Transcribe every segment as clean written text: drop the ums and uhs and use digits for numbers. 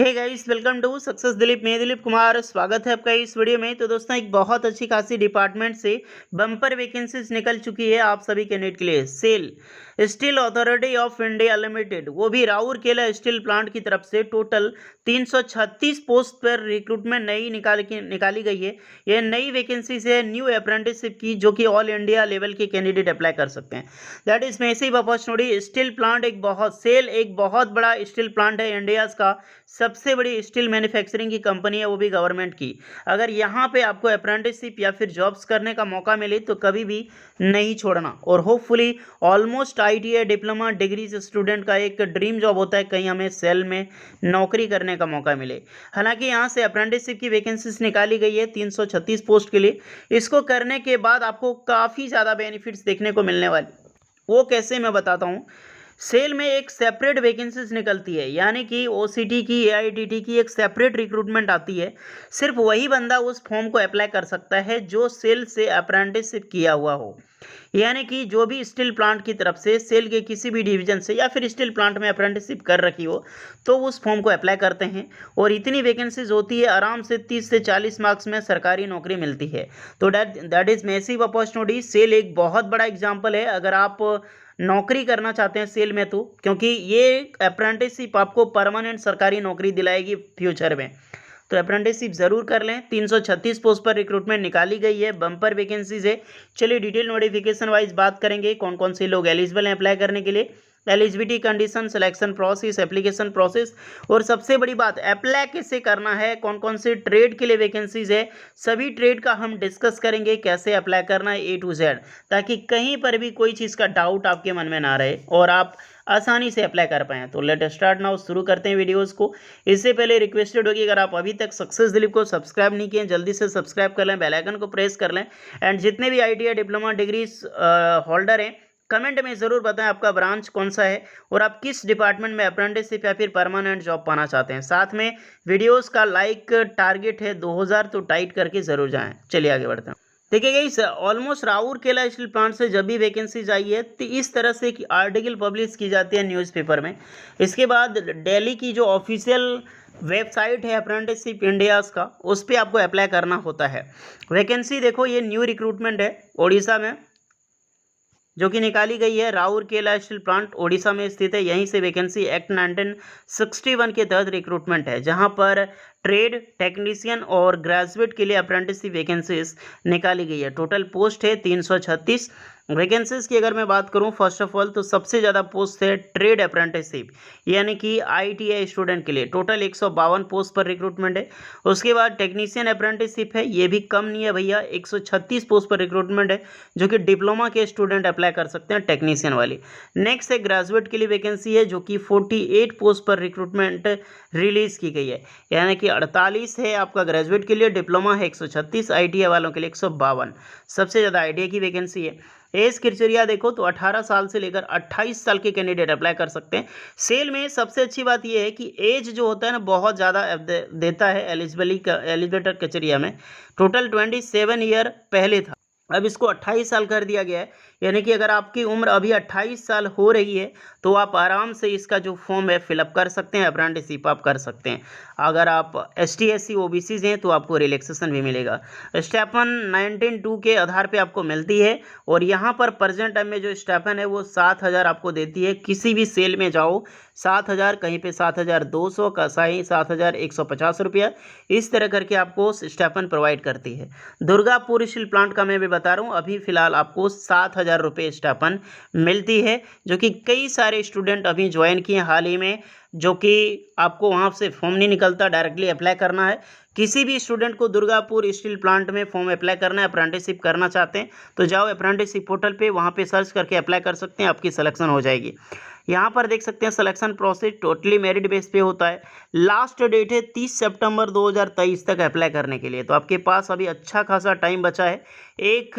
Hey guys, welcome to success Dilip. मैं दिलीप कुमार, स्वागत है आपका इस वीडियो में। तो दोस्तों, एक बहुत अच्छी खासी डिपार्टमेंट से बम्पर वैकेंसीज निकल चुकी है आप सभी कैंडिडेट के लिए। SAIL steel authority of India limited, वो भी राउरकेला स्टील प्लांट की तरफ से टोटल 336 पोस्ट पर रिक्रूटमेंट नई निकाली गई है। यह नई वैकेंसीज है न्यू अप्रेंटिसशिप की, जो कि ऑल इंडिया लेवल के कैंडिडेट अप्लाई कर सकते हैं। That is massive opportunity. Steel plant एक बहुत बड़ा स्टील प्लांट है। इंडिया का सबसे बड़ी स्टील मैन्युफैक्चरिंग की कंपनी है, वो भी गवर्नमेंट की। अगर यहाँ पे आपको अप्रेंटिसशिप या फिर जॉब्स करने का मौका मिले तो कभी भी नहीं छोड़ना। और hopefully almost ITI diploma degree student का एक ड्रीम जॉब होता है कहीं हमें सेल में नौकरी करने का मौका मिले। हालांकि यहाँ से अप्रेंटिसशिप की वैकेंसीज निकाली गई है 336 पोस्ट के लिए। इसको करने के बाद आपको काफ़ी ज़्यादा बेनिफिट्स देखने को मिलने वाले। वो कैसे, मैं बताता हूँ। सेल में एक सेपरेट वैकेंसीज निकलती है, यानी कि ओसीटी की, एआईटीटी की एक सेपरेट रिक्रूटमेंट आती है। सिर्फ वही बंदा उस फॉर्म को अप्लाई कर सकता है जो सेल से अप्रेंटिसशिप किया हुआ हो। यानी कि जो भी स्टील प्लांट की तरफ से सेल के किसी भी डिवीजन से या फिर स्टील प्लांट में अप्रेंटिसशिप कर रखी हो तो उस फॉर्म को अप्लाई करते हैं। और इतनी वैकेंसीज होती है, आराम से 30 से 40 मार्क्स में सरकारी नौकरी मिलती है। तो that is massive opportunity. SAIL एक बहुत बड़ा एग्जाम्पल है अगर आप नौकरी करना चाहते हैं सेल में, तो क्योंकि ये अप्रेंटिसशिप आपको परमानेंट सरकारी नौकरी दिलाएगी फ्यूचर में। तो अप्रेंटिसशिप ज़रूर कर लें। 336 पोस्ट पर रिक्रूटमेंट निकाली गई है, बम्पर वैकेंसीज है। चलिए डिटेल नोटिफिकेशन वाइज बात करेंगे कौन कौन से लोग एलिजिबल हैं अप्लाई करने के लिए। Eligibility condition, selection process, application process, और सबसे बड़ी बात अप्लाई कैसे करना है, कौन कौन से ट्रेड के लिए वैकेंसीज है, सभी ट्रेड का हम डिस्कस करेंगे, कैसे अप्लाई करना है A to Z, ताकि कहीं पर भी कोई चीज़ का डाउट आपके मन में ना रहे और आप आसानी से अप्लाई कर पाएँ। तो लेट स्टार्ट नाउ, शुरू करते हैं वीडियोस को। इससे पहले रिक्वेस्टेड होगी, अगर आप अभी तक सक्सेस दिलीप को सब्सक्राइब नहीं किए जल्दी से सब्सक्राइब कर लें, बेल आइकन को प्रेस कर लें। एंड जितने भी आईटीआई डिप्लोमा डिग्री होल्डर हैं, कमेंट में ज़रूर बताएं आपका ब्रांच कौन सा है और आप किस डिपार्टमेंट में अप्रेंटिसशिप या फिर परमानेंट जॉब पाना चाहते हैं। साथ में वीडियोस का लाइक टारगेट है 2000, तो टाइट करके ज़रूर जाएं। चलिए आगे बढ़ते हैं। देखिए guys, almost Rourkela steel plant से जब भी वैकेंसीज आई है तो इस तरह से एक आर्टिकल पब्लिश की जाती है न्यूज़पेपर में। इसके बाद दिल्ली की जो ऑफिशियल वेबसाइट है अप्रेंटिसशिप इंडियाज़ का, उस पर आपको अप्लाई करना होता है। वैकेंसी देखो, ये न्यू रिक्रूटमेंट है उड़ीसा में जो कि निकाली गई है। राउरकेला स्टील प्लांट ओडिशा में स्थित है। यहीं से वैकेंसी एक्ट 1961 के तहत रिक्रूटमेंट है, जहां पर ट्रेड टेक्नीशियन और ग्रेजुएट के लिए अप्रेंटिसशिप वैकेंसीज निकाली गई है। टोटल पोस्ट है 336 वैकेंसीज की। अगर मैं बात करूं फर्स्ट ऑफ ऑल, तो सबसे ज़्यादा पोस्ट है ट्रेड अप्रेंटिसशिप यानी कि आईटीआई स्टूडेंट के लिए। टोटल 152 पोस्ट पर रिक्रूटमेंट है। उसके बाद टेक्नीशियन अप्रेंटिसशिप है, ये भी कम नहीं है भैया, 136 पोस्ट पर रिक्रूटमेंट है, जो कि डिप्लोमा के स्टूडेंट अप्लाई कर सकते हैं टेक्नीशियन वाली। नेक्स्ट है ग्रेजुएट के लिए वैकेंसी है, जो कि 48 पोस्ट पर रिक्रूटमेंट रिलीज़ की गई है, यानी कि 48 है आपका ग्रेजुएट के लिए, डिप्लोमा है 136, आईटीआई वालों के लिए 152। सबसे ज़्यादा आईटीआई की वैकेंसी है। एज क्राइटेरिया देखो तो 18 साल से लेकर 28 साल के कैंडिडेट अप्लाई कर सकते हैं। सेल में सबसे अच्छी बात यह है कि एज जो होता है ना, बहुत ज़्यादा देता है एलिजिबिलिटी क्राइटेरिया में। टोटल 27 ईयर पहले था, अब इसको 28 साल कर दिया गया है। यानी कि अगर आपकी उम्र अभी 28 साल हो रही है तो आप आराम से इसका जो फॉर्म है फिलअप कर सकते हैं, अप्रेंटिसशिप आप कर सकते हैं। अगर आप ST SC OBCs हैं तो आपको रिलैक्सेशन भी मिलेगा। स्टेपन 19(2) के आधार पे आपको मिलती है। और यहाँ पर प्रेजेंट टाइम में जो स्टेपन है वो 7000 आपको देती है। किसी भी सेल में जाओ 7000, कहीं पे 7200, कसाई 7150 रुपया, इस तरह करके आपको स्टेपन प्रोवाइड करती है। दुर्गापुर स्टील प्लांट का मैं भी बता रहा हूँ, अभी फिलहाल आपको 7000 रुपये स्टेपन मिलती है, जो कि कई सारे स्टूडेंट अभी ज्वाइन किए हाल ही में, जो कि आपको वहाँ से फॉर्म नहीं निकलता, डायरेक्टली अप्लाई करना है। किसी भी स्टूडेंट को दुर्गापुर स्टील प्लांट में फॉर्म अप्लाई करना है, अप्रेंटिसशिप करना चाहते हैं तो जाओ अप्रेंटिसशिप पोर्टल पे, वहाँ पे सर्च करके अप्लाई कर सकते हैं, आपकी सिलेक्शन हो जाएगी। यहाँ पर देख सकते हैं selection process totally merit base पे होता है। लास्ट डेट है 30 सितंबर 2023 तक अप्लाई करने के लिए, तो आपके पास अभी अच्छा खासा टाइम बचा है। एक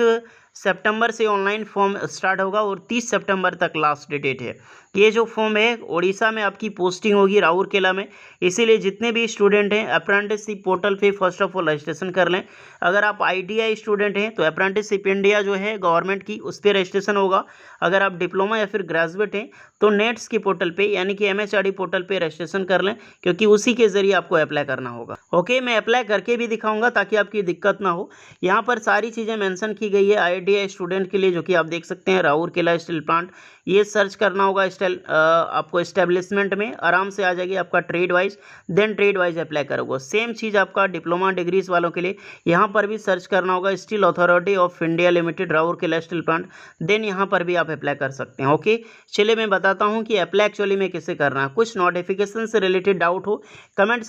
सितंबर से ऑनलाइन फॉर्म स्टार्ट होगा और 30 सितंबर तक लास्ट डेट है। ये जो फॉर्म है उड़ीसा में आपकी पोस्टिंग होगी राउरकेला में, इसीलिए जितने भी स्टूडेंट हैं अप्रेंटिसशिप पोर्टल पे फर्स्ट ऑफ ऑल रजिस्ट्रेशन कर लें। अगर आप ITI स्टूडेंट हैं तो अप्रेंटिसशिप इंडिया जो है गवर्नमेंट की, उस पर रजिस्ट्रेशन होगा। अगर आप डिप्लोमा या फिर ग्रेजुएट हैं तो नेट्स के पोर्टल पे यानी कि MHRD पोर्टल पे रजिस्ट्रेशन कर लें, क्योंकि उसी के जरिए आपको अप्लाई करना होगा। ओके, मैं अप्लाई करके भी दिखाऊंगा ताकि आपकी दिक्कत ना हो। यहाँ पर सारी चीज़ें मेंशन की गई है ITI स्टूडेंट के लिए, जो कि आप देख सकते हैं राउरकेला स्टील प्लांट। ये सर्च करना होगा आपको एस्टेब्लिशमेंट में, आराम से आ जाएगी आपका trade wise, then trade wise apply करोगे। सेम चीज़ आपका डिप्लोमा डिग्रीज वालों के लिए यहाँ पर भी सर्च करना होगा steel authority of India limited Rourkela steel plant, then यहाँ पर भी आप अप्लाई कर सकते हैं। ओके, चलिए मैं बताता हूँ कि अप्लाई एक्चुअली में कैसे करना है। कुछ नोटिफिकेशन से रिलेटेड डाउट हो कमेंट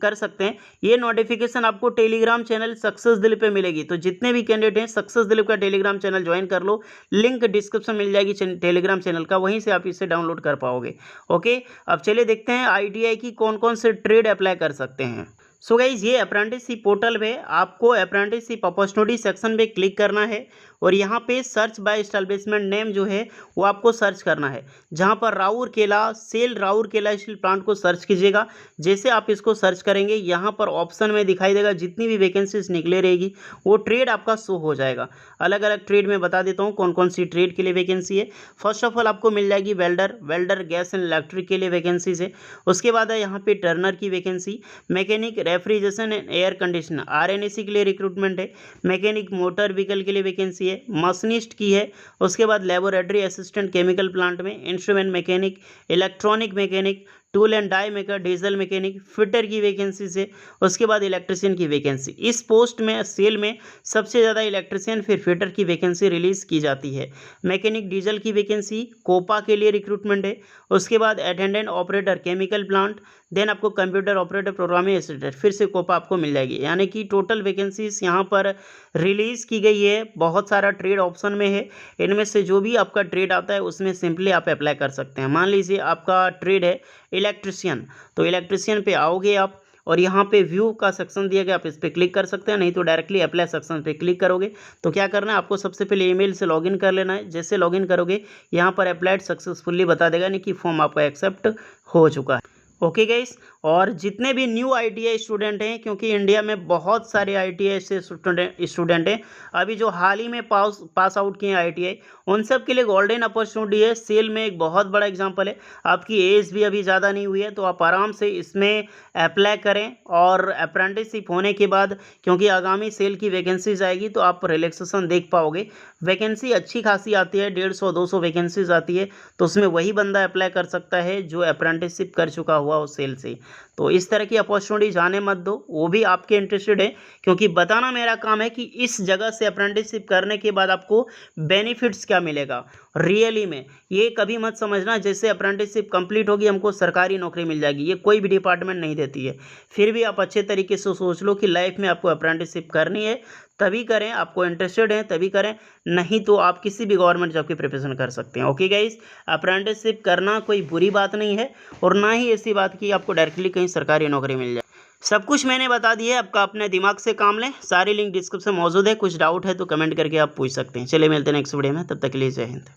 कर सकते हैं। ये नोटिफिकेशन आपको टेलीग्राम चैनल सक्सेस दिलीप पे मिलेगी, तो जितने भी कैंडिडेट हैं सक्सेस दिलीप का टेलीग्राम चैनल ज्वाइन कर लो, लिंक डिस्क्रिप्शन मिल जाएगी टेलीग्राम चैनल का, वहीं से आप इसे डाउनलोड कर पाओगे। ओके, अब चलिए देखते हैं ITI की कौन कौन से ट्रेड अप्लाई कर सकते हैं। सो गाइज, ये अप्रेंटिसशिप पोर्टल में आपको अप्रेंटिसशिप अपॉर्चुनिटी सेक्शन पे क्लिक करना है और यहाँ पे सर्च बाय एस्टेब्लिशमेंट नेम जो है वो आपको सर्च करना है, जहाँ पर राउरकेला सेल राउरकेला स्टील प्लांट को सर्च कीजिएगा। जैसे आप इसको सर्च करेंगे यहाँ पर ऑप्शन में दिखाई देगा, जितनी भी वैकेंसीज निकले रहेगी वो ट्रेड आपका शो हो जाएगा। अलग अलग ट्रेड में बता देता हूँ कौन कौन सी ट्रेड के लिए वैकेंसी है। फर्स्ट ऑफ ऑल आपको मिल जाएगी वेल्डर गैस एंड इलेक्ट्रिक के लिए वैकेंसीज है। उसके बाद है यहाँ पे टर्नर की vacancy, mechanic refrigeration and air conditioner RNAC के लिए रिक्रूटमेंट है, मैकेनिक मोटर व्हीकल के लिए वैकेंसी है, मशीनिस्ट की है। उसके बाद लेबोरेटरी असिस्टेंट केमिकल प्लांट में, instrument mechanic, electronic mechanic, tool and die maker, diesel mechanic, fitter की वैकेंसी से। उसके बाद इलेक्ट्रिशियन की वैकेंसी। इस पोस्ट में सेल में सबसे ज़्यादा इलेक्ट्रिशियन फिर फिटर की वैकेंसी रिलीज़ की जाती है। मैकेनिक डीजल की वैकेंसी कोपा के लिए रिक्रूटमेंट है। उसके बाद attendant operator chemical plant, then आपको कंप्यूटर ऑपरेटर प्रोग्रामिंग असिस्टेंट, फिर से कोपा आपको मिल जाएगी। यानी कि टोटल वैकेंसीज यहाँ पर रिलीज़ की गई है। बहुत सारा ट्रेड ऑप्शन में है, इनमें से जो भी आपका ट्रेड आता है उसमें सिंपली आप अप्लाई कर सकते हैं। मान लीजिए आपका ट्रेड है इलेक्ट्रिशियन, तो इलेक्ट्रिशियन पे आओगे आप और यहाँ पे व्यू का सेक्शन दिया गया, आप इस पर क्लिक कर सकते हैं, नहीं तो डायरेक्टली अप्लाई सेक्शन पे क्लिक करोगे। तो क्या करना है, आपको सबसे पहले ईमेल से लॉगिन कर लेना है। जैसे लॉगिन करोगे यहाँ पर अप्लाइड सक्सेसफुली बता देगा, नहीं कि फॉर्म आपका एक्सेप्ट हो चुका है। ओके गाइस, और जितने भी न्यू ITI स्टूडेंट हैं, क्योंकि इंडिया में बहुत सारे ITI से स्टूडेंट हैं, अभी जो हाल ही में पास आउट किए हैं ITI, उन सब के लिए गोल्डन अपॉर्चुनिटी है। सेल में एक बहुत बड़ा एग्जांपल है, आपकी एज भी अभी ज़्यादा नहीं हुई है तो आप आराम से इसमें अप्लाई करें। और अप्रेंटिसशिप होने के बाद, क्योंकि आगामी सेल की वैकेंसीज आएगी तो आप रिलैक्सेशन देख पाओगे। वैकेंसी अच्छी खासी आती है, 150-200 वैकेंसीज आती है, तो उसमें वही बंदा अप्लाई कर सकता है जो अप्रेंटिसशिप कर चुका हुआ हो सेल से। तो इस तरह की अपॉर्चुनिटी जाने मत दो, वो भी आपके इंटरेस्टेड है, क्योंकि बताना मेरा काम है कि इस जगह से अप्रेंटिसशिप करने के बाद आपको बेनिफिट्स क्या मिलेगा रियली में। ये कभी मत समझना जैसे अप्रेंटिसशिप कंप्लीट होगी हमको सरकारी नौकरी मिल जाएगी, ये कोई भी डिपार्टमेंट नहीं देती है। फिर भी आप अच्छे तरीके से सोच लो कि लाइफ में आपको अप्रेंटिसशिप करनी है तभी करें, आपको इंटरेस्टेड है तभी करें, नहीं तो आप किसी भी गवर्नमेंट जॉब की प्रिपरेशन कर सकते हैं। ओके गाइस, अप्रेंटिसशिप करना कोई बुरी बात नहीं है और ना ही ऐसी बात कि आपको डायरेक्टली कहीं सरकारी नौकरी मिल जाए। सब कुछ मैंने बता दिया है, आपका अपने दिमाग से काम लें। सारी लिंक डिस्क्रिप्शन में मौजूद है, कुछ डाउट है तो कमेंट करके आप पूछ सकते हैं। चलिए मिलते हैं नेक्स्ट वीडियो में, तब तक के लिए जय हिंद।